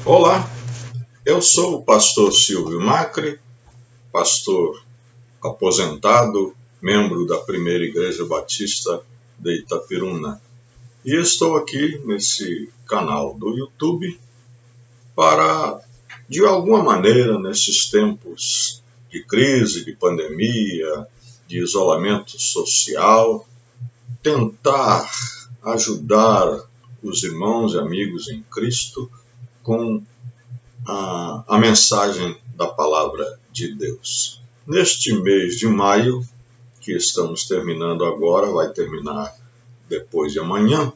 Olá, eu sou o pastor Silvio Macri, pastor aposentado, membro da Primeira Igreja Batista de Itapiruna. E estou aqui nesse canal do YouTube para, de alguma maneira, nesses tempos de crise, de pandemia, de isolamento social, tentar ajudar os irmãos e amigos em Cristo com a mensagem da palavra de Deus. Neste mês de maio, que estamos terminando agora, vai terminar depois de amanhã,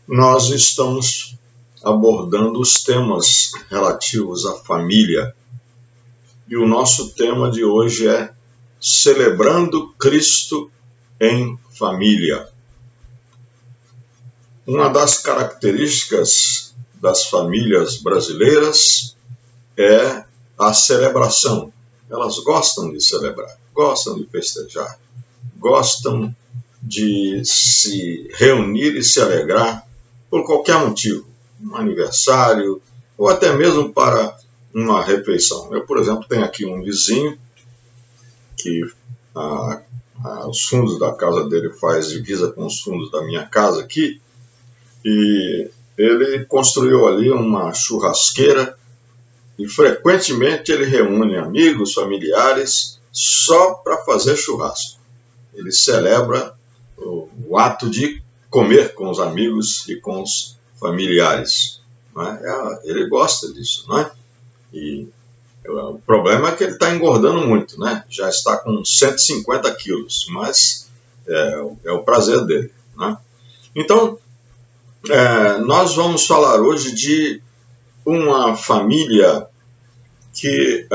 nós estamos abordando os temas relativos à família. E o nosso tema de hoje é Celebrando Cristo em Família. Uma das características das famílias brasileiras é a celebração. Elas gostam de celebrar, gostam de festejar, gostam de se reunir e se alegrar por qualquer motivo, um aniversário ou até mesmo para uma refeição. Eu, por exemplo, tenho aqui um vizinho que os fundos da casa dele faz divisa com os fundos da minha casa aqui, e ele construiu ali uma churrasqueira e frequentemente ele reúne amigos, familiares, só para fazer churrasco. Ele celebra o ato de comer com os amigos e com os familiares. Não é? Ele gosta disso, não é? E o problema é que ele está engordando muito, né? Já está com 150 quilos, mas é o prazer dele, né? Então, nós vamos falar hoje de uma família que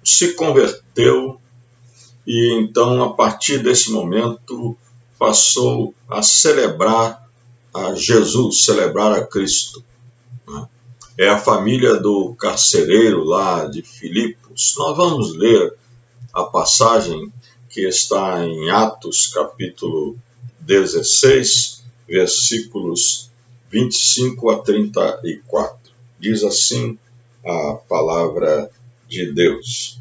se converteu e então, a partir desse momento, passou a celebrar a Jesus, celebrar a Cristo. É a família do carcereiro lá de Filipos. Nós vamos ler a passagem que está em Atos, capítulo 16, versículos 25 a 34. Diz assim a palavra de Deus.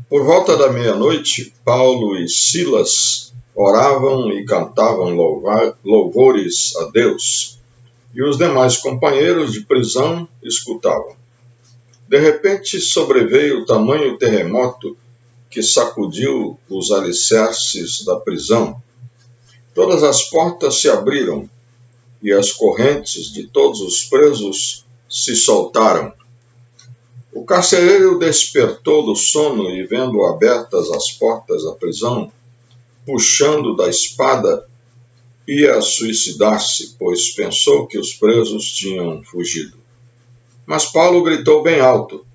Por volta da meia-noite, Paulo e Silas oravam e cantavam louvores a Deus, e os demais companheiros de prisão escutavam. De repente sobreveio tamanho terremoto que sacudiu os alicerces da prisão. Todas as portas se abriram e as correntes de todos os presos se soltaram. O carcereiro despertou do sono e, vendo abertas as portas da prisão, puxando da espada, ia suicidar-se, pois pensou que os presos tinham fugido. Mas Paulo gritou bem alto: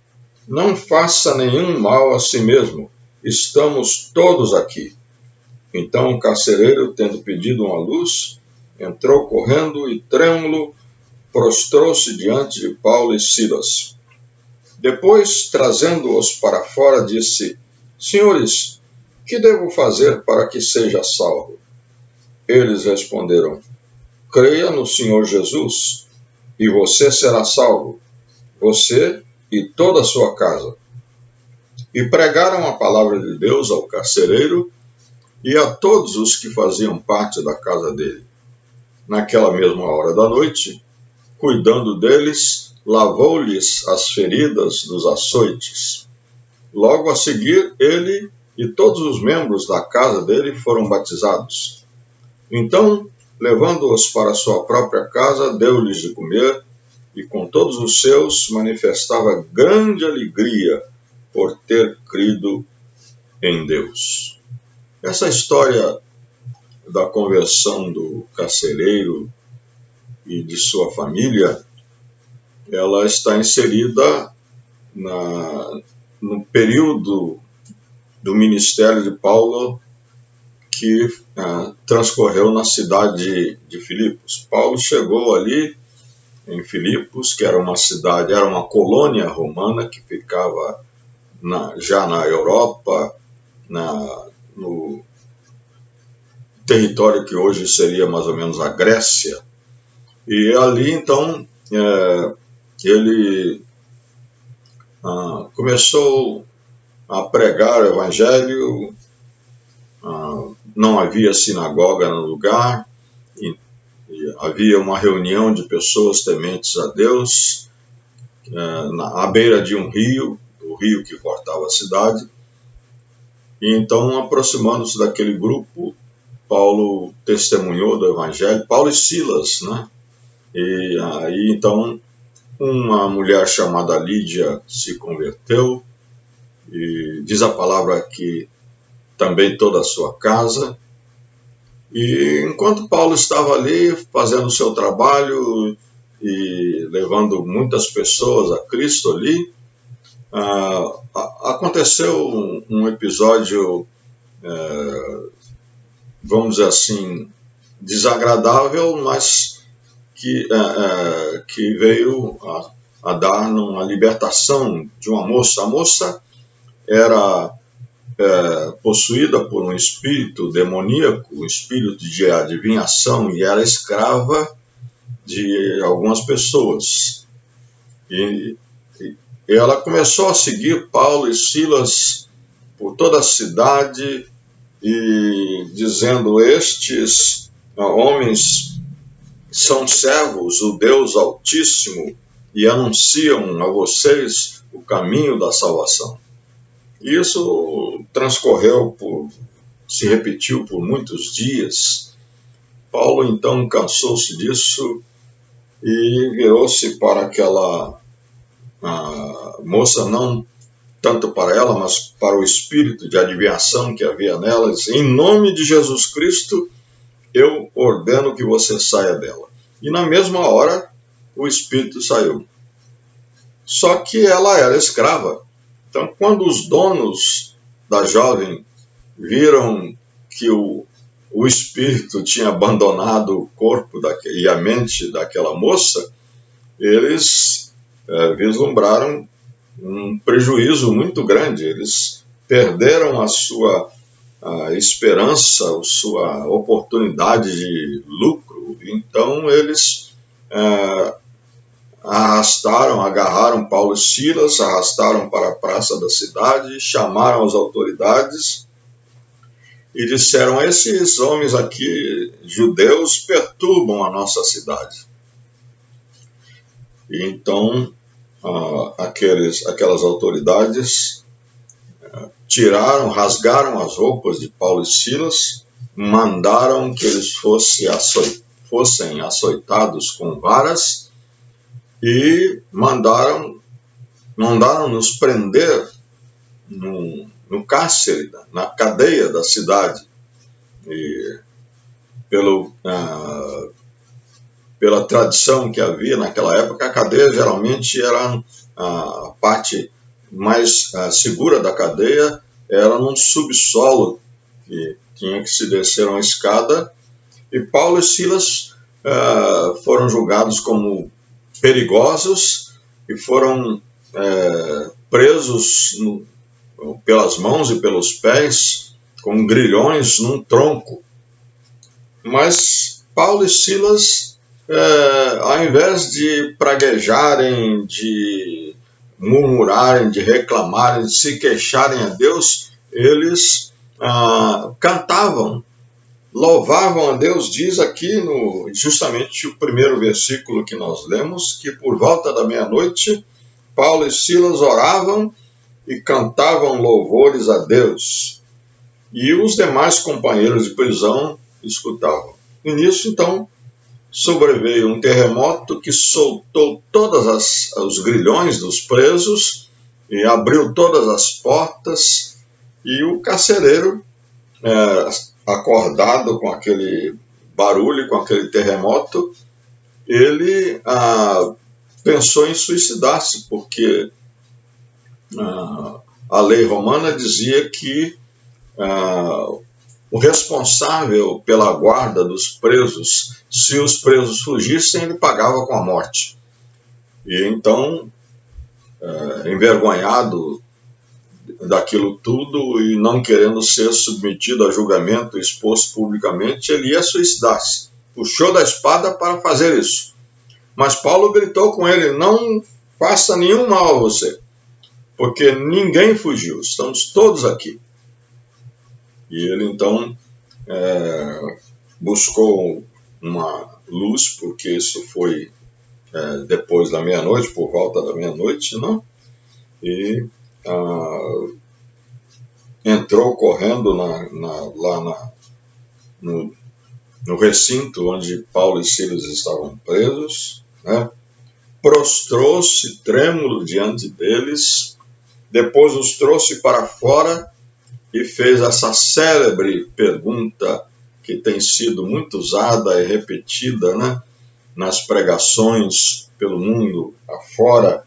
"Não faça nenhum mal a si mesmo. Estamos todos aqui." Então o carcereiro, tendo pedido uma luz, entrou correndo e, trêmulo, prostrou-se diante de Paulo e Silas. Depois, trazendo-os para fora, disse: "Senhores, que devo fazer para que seja salvo?" Eles responderam: "Creia no Senhor Jesus, e você será salvo, você e toda a sua casa." E pregaram a palavra de Deus ao carcereiro e a todos os que faziam parte da casa dele. Naquela mesma hora da noite, cuidando deles, lavou-lhes as feridas dos açoites. Logo a seguir, ele e todos os membros da casa dele foram batizados. Então, levando-os para sua própria casa, deu-lhes de comer, e com todos os seus manifestava grande alegria por ter crido em Deus. Essa história da conversão do carcereiro e de sua família, ela está inserida no período do ministério de Paulo que transcorreu na cidade de Filipos. Paulo chegou ali em Filipos, que era uma cidade, era uma colônia romana que ficava já na Europa, território que hoje seria mais ou menos a Grécia. E ali, então, ele começou a pregar o evangelho. Não havia sinagoga no lugar, e havia uma reunião de pessoas tementes a Deus, à beira de um rio, o rio que cortava a cidade. E então, aproximando-se daquele grupo, Paulo testemunhou do evangelho, Paulo e Silas, né? E aí, então, uma mulher chamada Lídia se converteu, e diz a palavra que também toda a sua casa. E enquanto Paulo estava ali fazendo o seu trabalho e levando muitas pessoas a Cristo ali, aconteceu um episódio, vamos dizer assim, desagradável, mas que veio a dar uma libertação de uma moça. A moça era possuída por um espírito demoníaco, um espírito de adivinhação, e era escrava de algumas pessoas. E ela começou a seguir Paulo e Silas por toda a cidade, e dizendo: estes homens são servos do Deus Altíssimo e anunciam a vocês o caminho da salvação. Isso se repetiu por muitos dias. Paulo então cansou-se disso e virou-se para aquela moça, não tanto para ela, mas para o espírito de adivinhação que havia nela, e disse: em nome de Jesus Cristo, eu ordeno que você saia dela. E na mesma hora, o espírito saiu. Só que ela era escrava. Então, quando os donos da jovem viram que o espírito tinha abandonado o corpo e a mente daquela moça, eles vislumbraram um prejuízo muito grande. Eles perderam a sua esperança, a sua oportunidade de lucro. Então, eles agarraram Paulo e Silas, arrastaram para a praça da cidade, chamaram as autoridades e disseram: esses homens aqui, judeus, perturbam a nossa cidade. E então, aquelas autoridades rasgaram as roupas de Paulo e Silas, mandaram que eles fossem açoitados com varas, e mandaram nos prender no cárcere, na cadeia da cidade. E pela tradição que havia naquela época, a cadeia geralmente era a parte mais segura da cadeia, era num subsolo, que tinha que se descer uma escada, e Paulo e Silas foram julgados como perigosos e foram presos pelas mãos e pelos pés com grilhões num tronco. Mas Paulo e Silas, ao invés de praguejarem, de murmurarem, de reclamarem, de se queixarem a Deus, eles cantavam, louvavam a Deus. Diz aqui justamente o primeiro versículo que nós lemos, que por volta da meia-noite, Paulo e Silas oravam e cantavam louvores a Deus, e os demais companheiros de prisão escutavam. E nisso, então, sobreveio um terremoto que soltou todos os grilhões dos presos e abriu todas as portas, e o carcereiro, acordado com aquele barulho, com aquele terremoto, ele pensou em suicidar-se, porque a lei romana dizia que o responsável pela guarda dos presos, se os presos fugissem, ele pagava com a morte. E então, envergonhado daquilo tudo e não querendo ser submetido a julgamento, exposto publicamente, ele ia suicidar-se. Puxou da espada para fazer isso. Mas Paulo gritou com ele: não faça nenhum mal a você, porque ninguém fugiu, estamos todos aqui. E ele então buscou uma luz, porque isso foi depois da meia-noite, por volta da meia-noite, não? E entrou correndo lá no recinto onde Paulo e Silas estavam presos, né? Prostrou-se trêmulo diante deles, depois os trouxe para fora e fez essa célebre pergunta que tem sido muito usada e repetida, né, nas pregações pelo mundo afora: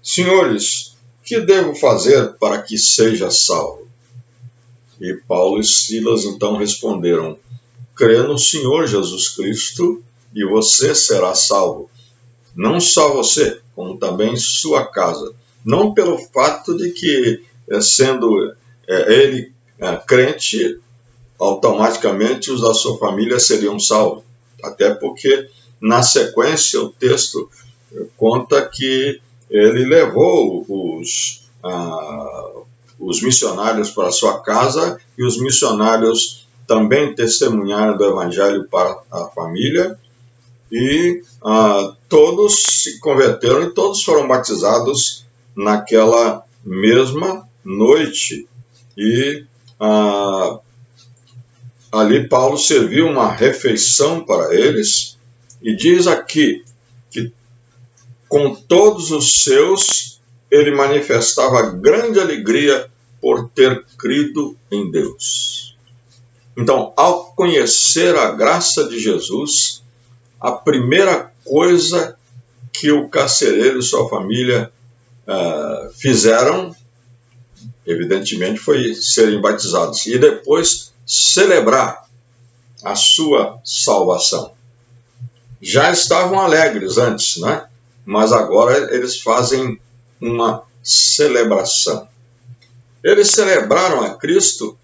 senhores, que devo fazer para que seja salvo? E Paulo e Silas então responderam: crê no Senhor Jesus Cristo e você será salvo. Não só você, como também sua casa. Não pelo fato de que, sendo ele crente, automaticamente os da sua família seriam salvos. Até porque, na sequência, o texto conta que ele levou os missionários para a sua casa e os missionários também testemunharam do evangelho para a família e todos se converteram e todos foram batizados naquela mesma noite. E ali Paulo serviu uma refeição para eles e diz aqui que com todos os seus ele manifestava grande alegria por ter crido em Deus. Então, ao conhecer a graça de Jesus, a primeira coisa que o carcereiro e sua família fizeram, evidentemente, foi serem batizados e depois celebrar a sua salvação. Já estavam alegres antes, né? Mas agora eles fazem uma celebração. Eles celebraram a Cristo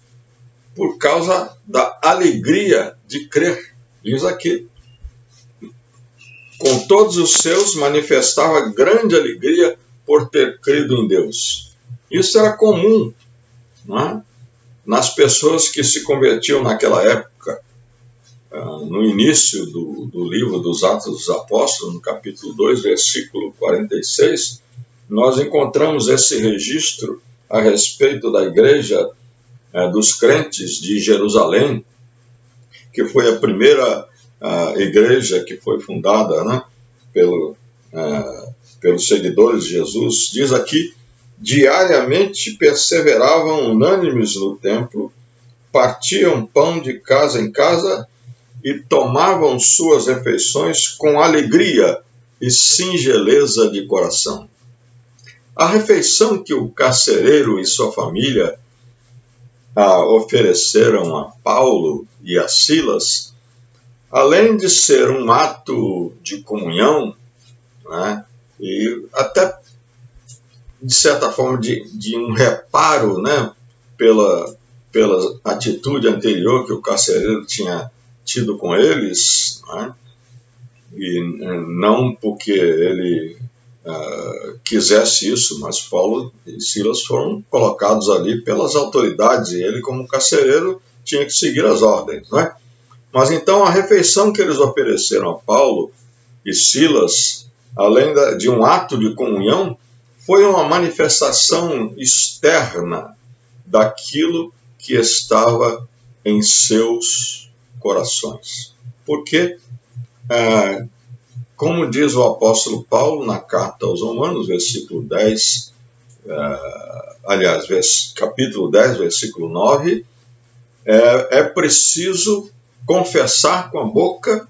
por causa da alegria de crer. Diz aqui: com todos os seus manifestava grande alegria por ter crido em Deus. Isso era comum, não é? Nas pessoas que se convertiam naquela época. No início do livro dos Atos dos Apóstolos, no capítulo 2, versículo 46, nós encontramos esse registro a respeito da igreja dos crentes de Jerusalém, que foi a primeira igreja que foi fundada, né, pelos seguidores de Jesus. Diz aqui: diariamente perseveravam unânimes no templo, partiam pão de casa em casa e tomavam suas refeições com alegria e singeleza de coração. A refeição que o carcereiro e sua família ofereceram a Paulo e a Silas, além de ser um ato de comunhão, né, e até, de certa forma, de um reparo, né, pela atitude anterior que o carcereiro tinha tido com eles, né, e não porque ele quisesse isso, mas Paulo e Silas foram colocados ali pelas autoridades e ele, como carcereiro, tinha que seguir as ordens, né? Mas então a refeição que eles ofereceram a Paulo e Silas, além de um ato de comunhão, foi uma manifestação externa daquilo que estava em seus corações. Porque, como diz o apóstolo Paulo na carta aos Romanos, versículo 10, capítulo 10, versículo 9, é preciso confessar com a boca,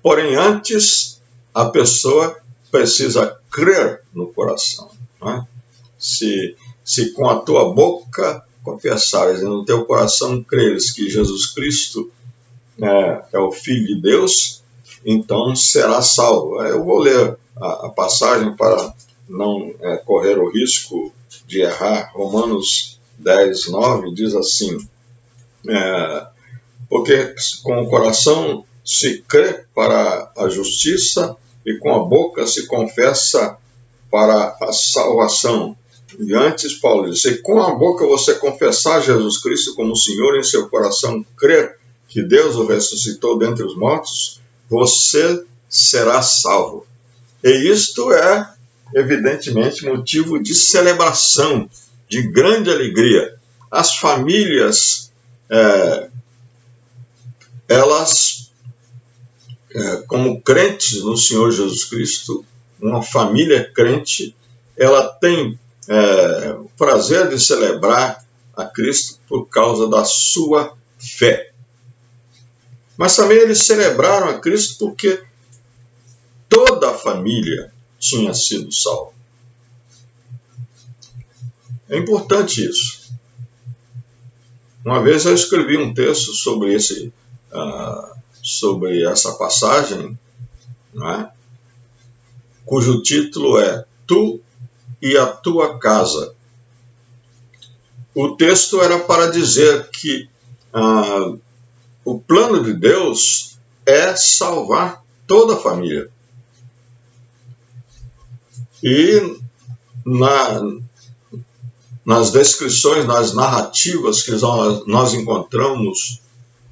porém antes a pessoa precisa crer no coração. Né? Se com a tua boca confessares e no teu coração creres que Jesus Cristo é o Filho de Deus, então será salvo. Eu vou ler a passagem para não correr o risco de errar. Romanos 10, 9 diz assim, porque com o coração se crê para a justiça e com a boca se confessa para a salvação. E antes, Paulo disse, se com a boca você confessar Jesus Cristo como Senhor e em seu coração crer que Deus o ressuscitou dentre os mortos, você será salvo. E isto é, evidentemente, motivo de celebração, de grande alegria. As famílias, elas, como crentes no Senhor Jesus Cristo, uma família crente, ela tem o prazer de celebrar a Cristo por causa da sua fé. Mas também eles celebraram a Cristo porque toda a família tinha sido salva. É importante isso. Uma vez eu escrevi um texto sobre essa passagem, né, cujo título é Tu e a Tua Casa. O texto era para dizer que o plano de Deus é salvar toda a família. E nas descrições, nas narrativas que nós encontramos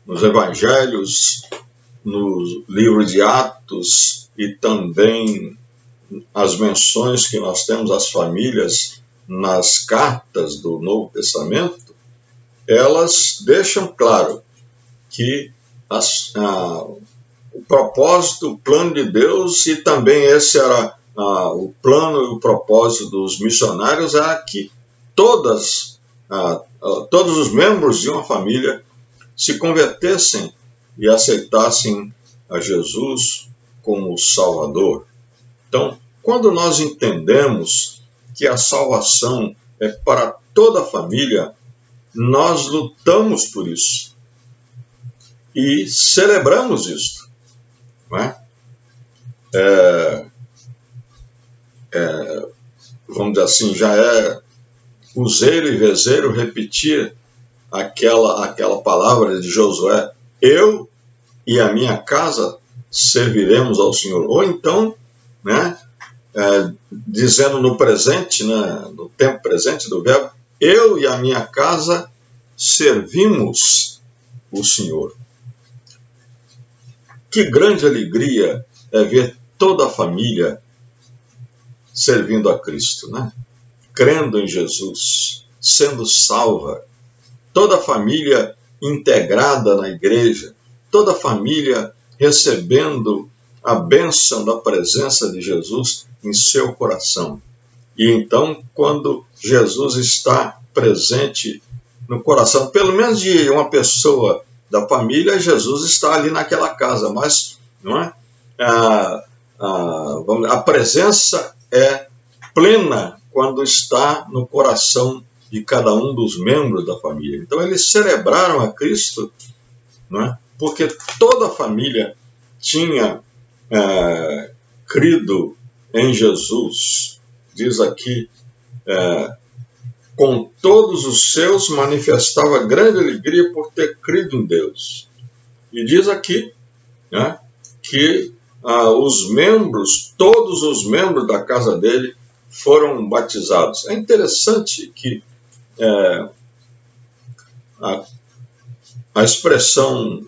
nos evangelhos, no livro de Atos e também as menções que nós temos às famílias nas cartas do Novo Testamento, elas deixam claro que o propósito, o plano de Deus, e também esse era o plano e o propósito dos missionários, era que todos os membros de uma família se convertessem e aceitassem a Jesus como Salvador. Então, quando nós entendemos que a salvação é para toda a família, nós lutamos por isso e celebramos isso. Não é? Vamos dizer assim, já é useiro e vezeiro repetir aquela palavra de Josué, eu e a minha casa serviremos ao Senhor. Ou então, né, dizendo no presente, né, no tempo presente do verbo, eu e a minha casa servimos o Senhor. Que grande alegria é ver toda a família servindo a Cristo, né? Crendo em Jesus, sendo salva, toda a família integrada na igreja, toda a família recebendo a bênção da presença de Jesus em seu coração. E então, quando Jesus está presente no coração, pelo menos de uma pessoa da família, Jesus está ali naquela casa, mas não é? A presença é plena quando está no coração de cada um dos membros da família. Então, eles celebraram a Cristo, não é? Porque toda a família tinha crido em Jesus. Diz aqui, com todos os seus manifestava grande alegria por ter crido em Deus. E diz aqui, né, que todos os membros da casa dele foram batizados. É interessante que a expressão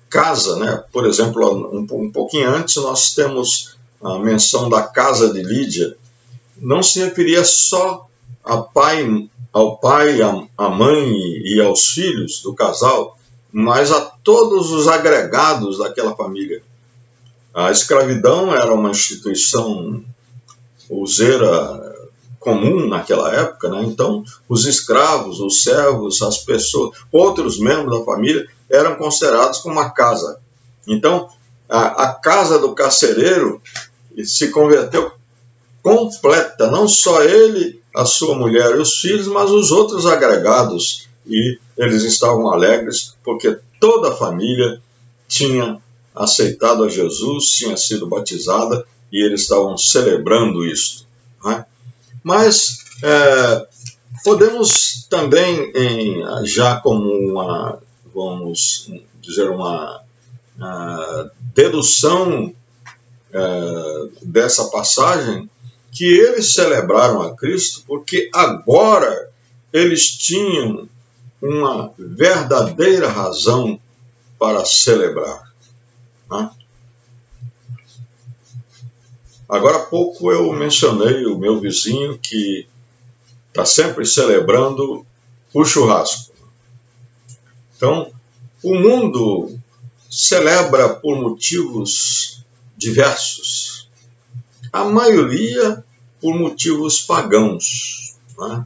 casa, né, por exemplo, um pouquinho antes nós temos a menção da casa de Lídia, não se referia só ao pai, à mãe e aos filhos do casal, mas a todos os agregados daquela família. A escravidão era uma instituição useira comum naquela época, né? Então os escravos, os servos, as pessoas, outros membros da família eram considerados como uma casa. Então a casa do carcereiro se converteu completa, não só ele, a sua mulher e os filhos, mas os outros agregados, e eles estavam alegres porque toda a família tinha aceitado a Jesus, tinha sido batizada, e eles estavam celebrando isto, né? Mas podemos também, já como uma, vamos dizer, uma dedução dessa passagem, que eles celebraram a Cristo porque agora eles tinham uma verdadeira razão para celebrar. Né? Agora há pouco eu mencionei o meu vizinho que está sempre celebrando o churrasco. Então, o mundo celebra por motivos diversos. A maioria por motivos pagãos. Né?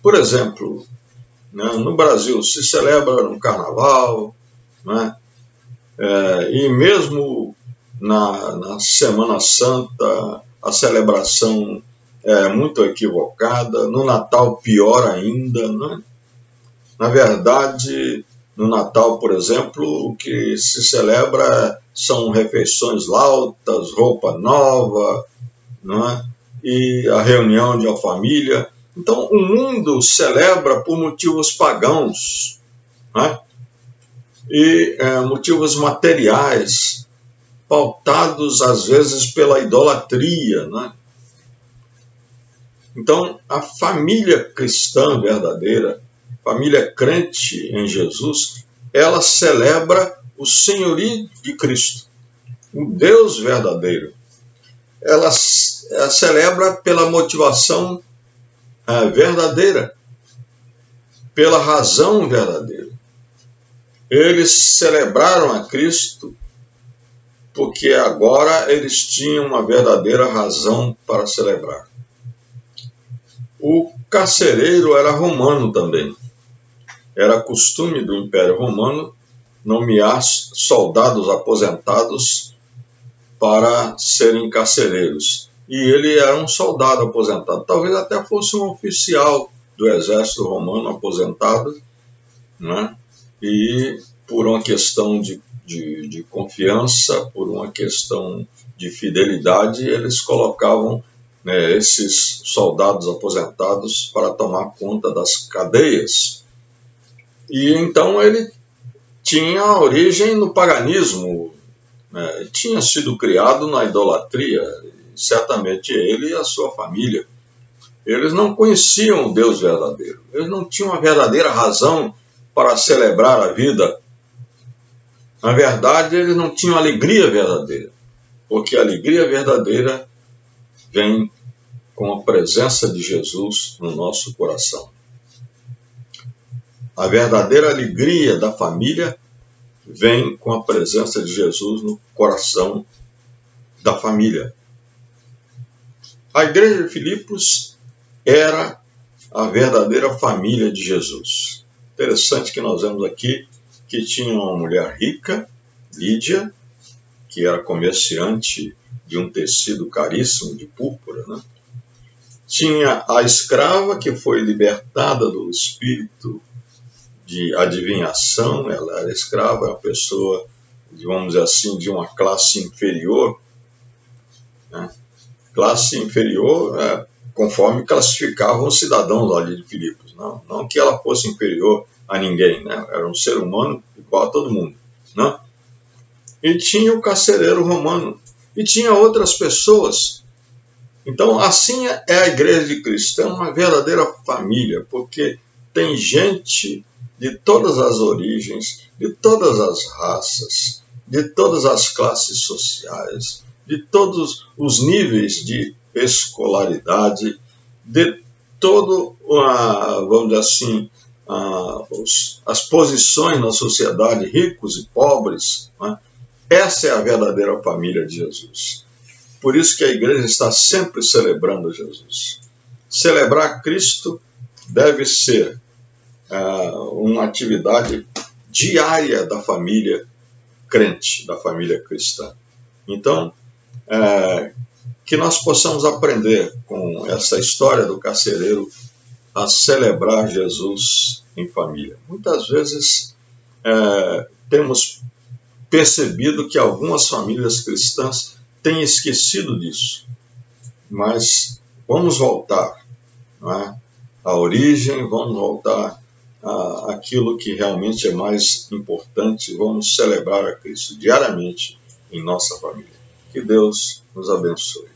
Por exemplo, no Brasil se celebra no Carnaval, né? E mesmo na Semana Santa a celebração é muito equivocada, no Natal pior ainda. Né? Na verdade, no Natal, por exemplo, o que se celebra são refeições lautas, roupa nova, né? E a reunião de uma família. Então, o mundo celebra por motivos pagãos, né? E motivos materiais, pautados às vezes pela idolatria. Né? Então, a família cristã verdadeira, família crente em Jesus, ela celebra o senhorio de Cristo, o Deus verdadeiro. Ela celebra pela motivação verdadeira, pela razão verdadeira. Eles celebraram a Cristo porque agora eles tinham uma verdadeira razão para celebrar. O carcereiro era romano também. Era costume do Império Romano nomear soldados aposentados para serem carcereiros. E ele era um soldado aposentado. Talvez até fosse um oficial do exército romano aposentado, né? E por uma questão de confiança, por uma questão de fidelidade, eles colocavam esses soldados aposentados para tomar conta das cadeias. E então ele tinha origem no paganismo, tinha sido criado na idolatria, certamente ele e a sua família. Eles não conheciam o Deus verdadeiro, eles não tinham a verdadeira razão para celebrar a vida. Na verdade, eles não tinham alegria verdadeira, porque a alegria verdadeira vem com a presença de Jesus no nosso coração. A verdadeira alegria da família vem com a presença de Jesus no coração da família. A igreja de Filipos era a verdadeira família de Jesus. Interessante que nós vemos aqui que tinha uma mulher rica, Lídia, que era comerciante de um tecido caríssimo de púrpura, né? Tinha a escrava que foi libertada do espírito de adivinhação. Ela era escrava, uma pessoa, vamos dizer assim, de uma classe inferior, né? Classe inferior conforme classificavam os cidadãos ali de Filipos. Não que ela fosse inferior a ninguém, né? Era um ser humano igual a todo mundo, né? E tinha o carcereiro romano, e tinha outras pessoas. Então, assim é a igreja de Cristo, é uma verdadeira família, porque tem gente de todas as origens, de todas as raças, de todas as classes sociais, de todos os níveis de escolaridade, de todo, vamos dizer assim, as posições na sociedade, ricos e pobres, né? Essa é a verdadeira família de Jesus. Por isso que a igreja está sempre celebrando Jesus. Celebrar Cristo deve ser uma atividade diária da família crente, da família cristã. Então, que nós possamos aprender com essa história do carcereiro a celebrar Jesus em família. Muitas vezes temos percebido que algumas famílias cristãs têm esquecido disso, mas Vamos voltar, não é, à origem, vamos voltar àquilo que realmente é mais importante. Vamos celebrar a Cristo diariamente em nossa família. Que Deus nos abençoe.